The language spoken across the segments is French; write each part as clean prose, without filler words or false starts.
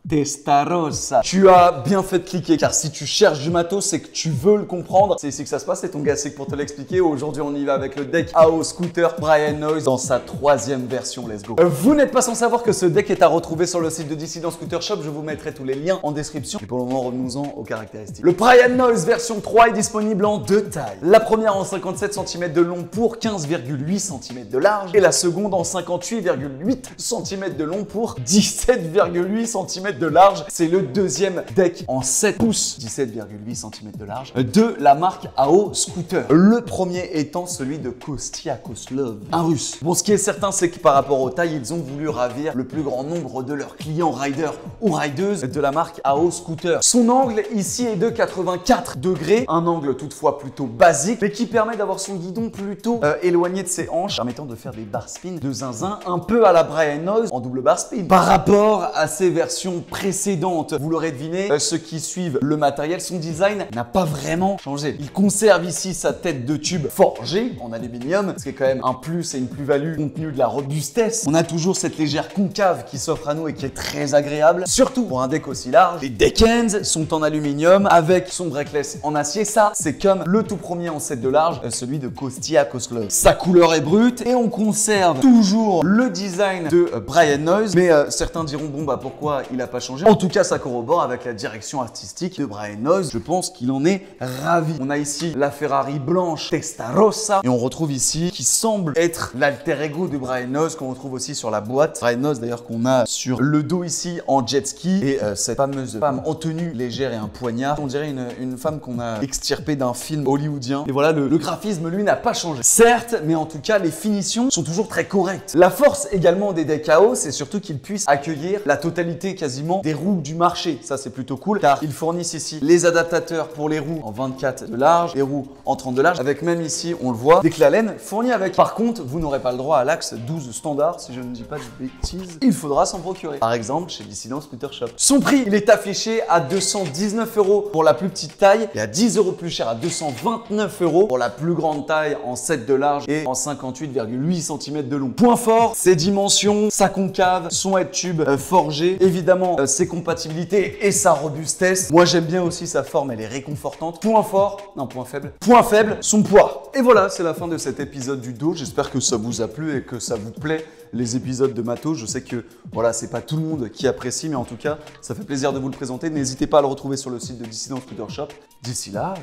Testarossa. Tu as bien fait de cliquer car si tu cherches du matos, c'est que tu veux le comprendre. C'est ici que ça se passe, c'est ton gars Sek pour te l'expliquer. Aujourd'hui, on y va avec le deck AO Scooter Brian Noise dans sa 3e version. Let's go. Vous n'êtes pas sans savoir que ce deck est à retrouver sur le site de Dissident Scooter Shop. Je vous mettrai tous les liens en description. Et pour le moment, revenons-en aux caractéristiques. Le Brian Noise version 3 est disponible en 2 tailles. La première en 57 cm de long pour 15,8 cm de large et la seconde en 58,8 cm de long pour 17,8 cm de large. C'est le deuxième deck en 7 pouces, 17,8 cm de large, de la marque AO Scooter. Le premier étant celui de Kostya Koslov, un russe. Bon, ce qui est certain, c'est que par rapport aux tailles, ils ont voulu ravir le plus grand nombre de leurs clients riders ou rideuses de la marque AO Scooter. Son angle ici est de 84 degrés, un angle toutefois plutôt basique, mais qui permet d'avoir son guidon plutôt éloigné de ses hanches, permettant de faire des bar spins de zinzin un peu à la Brian Noise en double bar spin. Par rapport à ses versions précédentes, vous l'aurez deviné, ceux qui suivent le matériel, son design n'a pas vraiment changé. Il conserve ici sa tête de tube forgée en aluminium, ce qui est quand même un plus et une plus-value compte tenu de la robustesse. On a toujours cette légère concave qui s'offre à nous et qui est très agréable, surtout pour un deck aussi large. Les deck ends sont en aluminium avec son breakless en acier. Ça, c'est comme le tout premier en 7 de large, celui de Kostya Koslov. Sa couleur est brute et on conserve toujours le design de Brian Noise, mais certains diront bon bah pourquoi il n'a pas changé. En tout cas, ça corrobore avec la direction artistique de Brian Noise. Je pense qu'il en est ravi. On a ici la Ferrari blanche Testarossa et on retrouve ici qui semble être l'alter ego de Brian Noise qu'on retrouve aussi sur la boîte. Brian Noise d'ailleurs qu'on a sur le dos ici en jet ski et cette fameuse femme en tenue légère et un poignard. On dirait une femme qu'on a extirpée d'un film hollywoodien. Et voilà, le graphisme lui n'a pas changé. Certes, mais en tout cas les finitions sont toujours très correctes. La force également des decks AO, c'est surtout qu'ils puissent accueillir la totalité quasiment des roues du marché. Ça c'est plutôt cool car ils fournissent ici les adaptateurs pour les roues en 24 de large, les roues en 30 de large, avec même ici on le voit des clalènes fournies avec. Par contre, vous n'aurez pas le droit à l'axe 12 standard si je ne dis pas de bêtises. Il faudra s'en procurer. Par exemple chez Dissident Scooter Shop. Son prix, il est affiché à 219 € pour la plus petite taille et à 10 € plus cher à 229 € pour la plus grande taille en 7 de large et en 58,8 cm de long. Point fort, ses dimensions, sa concave, son head tube forgé, évidemment ses compatibilités et sa robustesse. Moi j'aime bien aussi sa forme, elle est réconfortante. Point fort, non point faible. Point faible, son poids. Et voilà, c'est la fin de cet épisode du dos. J'espère que ça vous a plu et que ça vous plaît les épisodes de matos. Je sais que voilà, c'est pas tout le monde qui apprécie, mais en tout cas, ça fait plaisir de vous le présenter. N'hésitez pas à le retrouver sur le site de Dissident Scooter Shop. D'ici là,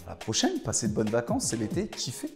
à la prochaine, passez de bonnes vacances, c'est l'été, kiffez.